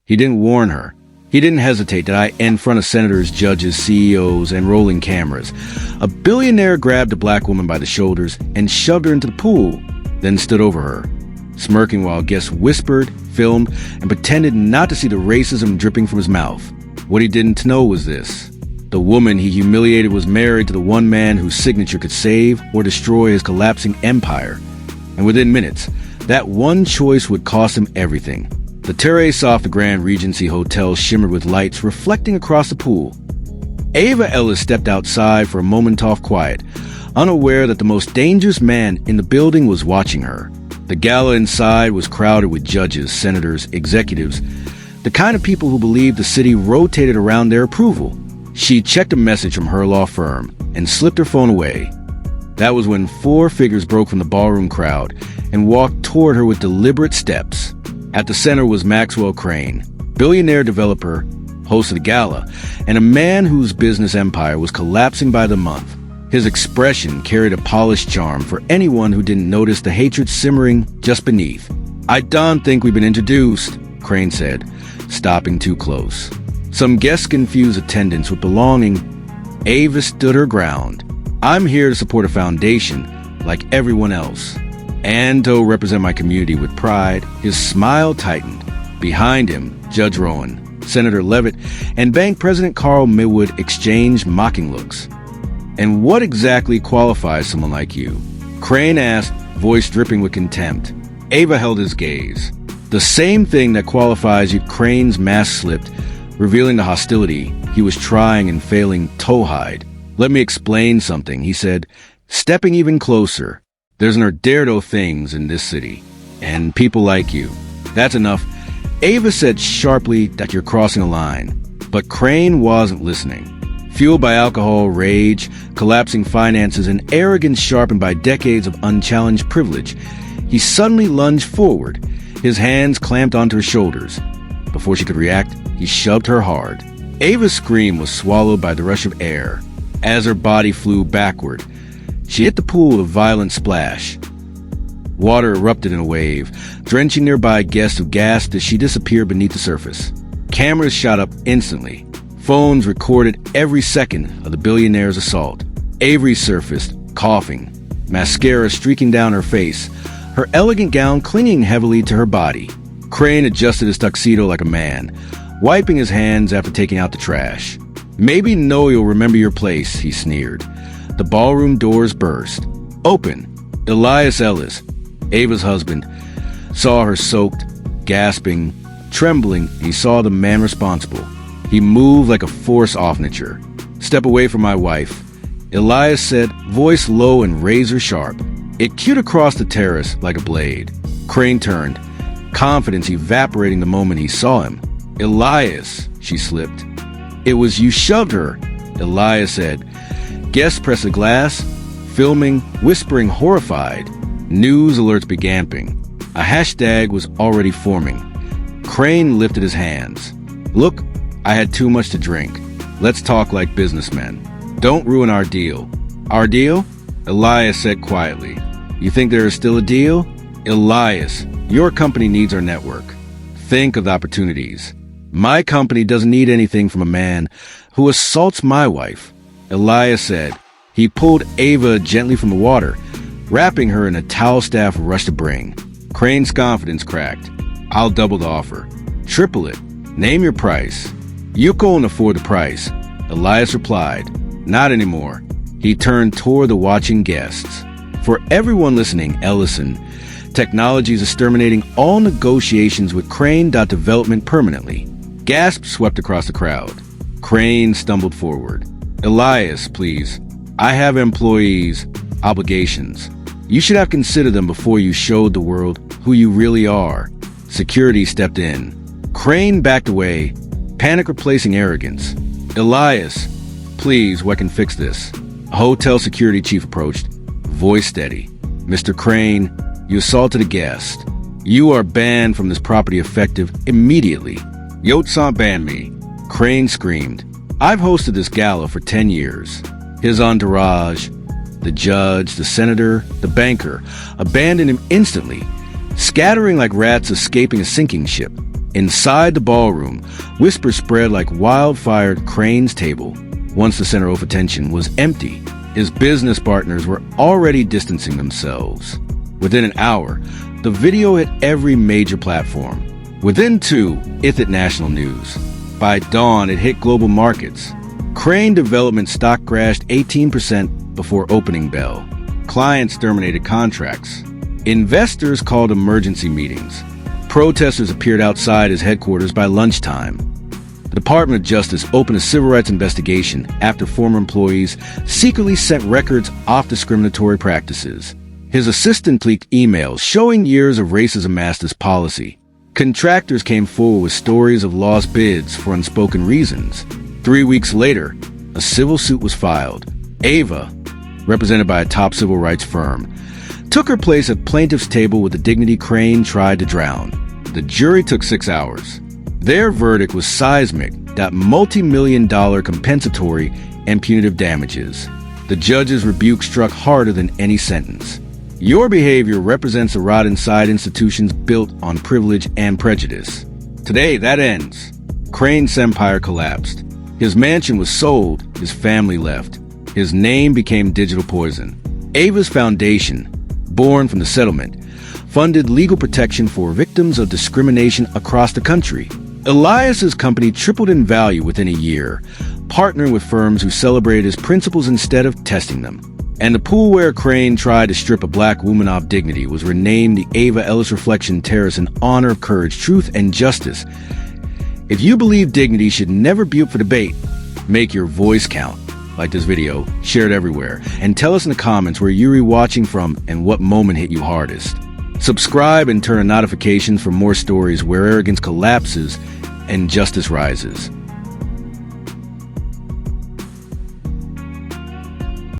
He didn't warn her. He didn't hesitate to die in front of senators, judges, CEOs, and rolling cameras. A billionaire grabbed a black woman by the shoulders and shoved her into the pool, then stood over her, smirking while guests whispered, filmed, and pretended not to see the racism dripping from his mouth. What he didn't know was this. The woman he humiliated was married to the one man whose signature could save or destroy his collapsing empire. And within minutes, that one choice would cost him everything. The terrace off the Grand Regency Hotel shimmered with lights reflecting across the pool. Ava Ellis stepped outside for a moment of quiet, unaware that the most dangerous man in the building was watching her. The gala inside was crowded with judges, senators, executives, the kind of people who believed the city rotated around their approval. She checked a message from her law firm and slipped her phone away. That was when 4 figures broke from the ballroom crowd and walked toward her with deliberate steps. At the center was Maxwell Crane, billionaire developer, host of the gala, and a man whose business empire was collapsing by the month. His expression carried a polished charm for anyone who didn't notice the hatred simmering just beneath. "I don't think we've been introduced," Crane said, stopping too close. Some guests confused attendance with belonging. Ava stood her ground. "I'm here to support a foundation like everyone else, and to represent my community with pride." His smile tightened. Behind him, Judge Rowan, Senator Levitt, and Bank President Carl Millwood exchanged mocking looks. "And what exactly qualifies someone like you?" Crane asked, voice dripping with contempt. Ava held his gaze. "The same thing that qualifies you." Crane's mask slipped, revealing the hostility he was trying and failing to hide. "Let me explain something," he said, stepping even closer. "There's an Ardero things in this city, and people like you. That's enough." Ava said sharply that you're crossing a line. But Crane wasn't listening. Fueled by alcohol, rage, collapsing finances, and arrogance sharpened by decades of unchallenged privilege, he suddenly lunged forward, his hands clamped onto her shoulders. Before she could react, he shoved her hard. Ava's scream was swallowed by the rush of air. As her body flew backward, she hit the pool with a violent splash. Water erupted in a wave, drenching nearby guests who gasped as she disappeared beneath the surface. Cameras shot up instantly. Phones recorded every second of the billionaire's assault. Avery surfaced, coughing, mascara streaking down her face, her elegant gown clinging heavily to her body. Crane adjusted his tuxedo like a man, wiping his hands after taking out the trash. "Maybe you'll remember your place," he sneered. The ballroom doors burst. Open. Elias Ellis, Ava's husband, saw her soaked, gasping, trembling. He saw the man responsible. He moved like a force off nature. "Step away from my wife," Elias said, voice low and razor sharp. It cued across the terrace like a blade. Crane turned, confidence evaporating the moment he saw him. "Elias," she slipped. "It was you shoved her," Elias said. Guests pressed the glass, filming, whispering horrified. News alerts began. A hashtag was already forming. Crane lifted his hands. "Look, I had too much to drink. Let's talk like businessmen. Don't ruin our deal." "Our deal?" Elias said quietly. "You think there is still a deal?" "Elias, your company needs our network. Think of the opportunities. My company doesn't need anything from a man who assaults my wife." Elias said. He pulled Ava gently from the water, wrapping her in a towel staff rushed to bring. Crane's confidence cracked. "I'll double the offer. Triple it. Name your price." "You can't afford the price," Elias replied. "Not anymore." He turned toward the watching guests. For everyone listening, Ellison, technology is exterminating all negotiations with Crane. Development permanently. Gasps swept across the crowd. Crane stumbled forward. "Elias, please. I have employees, obligations. You should have considered them before you showed the world who you really are." Security stepped in. Crane backed away, panic replacing arrogance. "Elias, please, we can fix this." A hotel security chief approached, voice steady. "Mr. Crane, you assaulted a guest. You are banned from this property effective immediately." "Yotsan banned me," Crane screamed. "I've hosted this gala for 10 years. His entourage, the judge, the senator, the banker, abandoned him instantly, scattering like rats escaping a sinking ship. Inside the ballroom, whispers spread like wildfire at Crane's table. Once the center of attention was empty, his business partners were already distancing themselves. Within an hour, the video hit every major platform. Within 2, it hit national news. By dawn, it hit global markets. Crane Development stock crashed 18% before opening bell. Clients terminated contracts. Investors called emergency meetings. Protesters appeared outside his headquarters by lunchtime. The Department of Justice opened a civil rights investigation after former employees secretly sent records off discriminatory practices. His assistant leaked emails showing years of racism amassed as policy. Contractors came forward with stories of lost bids for unspoken reasons. 3 weeks later, a civil suit was filed. Ava, represented by a top civil rights firm, took her place at plaintiff's table with the dignity Crane tried to drown. The jury took 6 hours. Their verdict was seismic, that multi-million-dollar compensatory and punitive damages. The judge's rebuke struck harder than any sentence. Your behavior represents a rot inside institutions built on privilege and prejudice. Today, that ends. Crane's empire collapsed. His mansion was sold, his family left. His name became digital poison. Ava's foundation, born from the settlement, funded legal protection for victims of discrimination across the country. Elias's company tripled in value within a year, partnering with firms who celebrated his principles instead of testing them. And the pool where Crane tried to strip a black woman of dignity was renamed the Ava Ellis Reflection Terrace in honor of courage, truth, and justice. If you believe dignity should never be up for debate, make your voice count. Like this video, share it everywhere, and tell us in the comments where you're rewatching from and what moment hit you hardest. Subscribe and turn on notifications for more stories where arrogance collapses and justice rises.